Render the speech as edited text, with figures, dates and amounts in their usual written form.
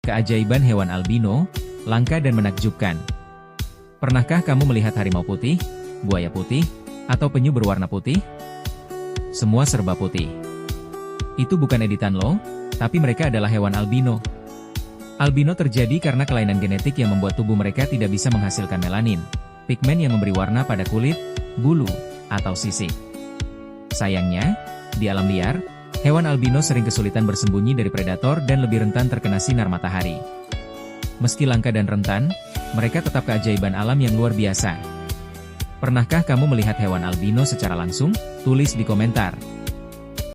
Keajaiban hewan albino, langka dan menakjubkan. Pernahkah kamu melihat harimau putih, buaya putih, atau penyu berwarna putih? Semua serba putih. Itu bukan editan loh, tapi mereka adalah hewan albino. Albino terjadi karena kelainan genetik yang membuat tubuh mereka tidak bisa menghasilkan melanin, pigmen yang memberi warna pada kulit, bulu, atau sisik. Sayangnya, di alam liar, hewan albino sering kesulitan bersembunyi dari predator dan lebih rentan terkena sinar matahari. Meski langka dan rentan, mereka tetap keajaiban alam yang luar biasa. Pernahkah kamu melihat hewan albino secara langsung? Tulis di komentar.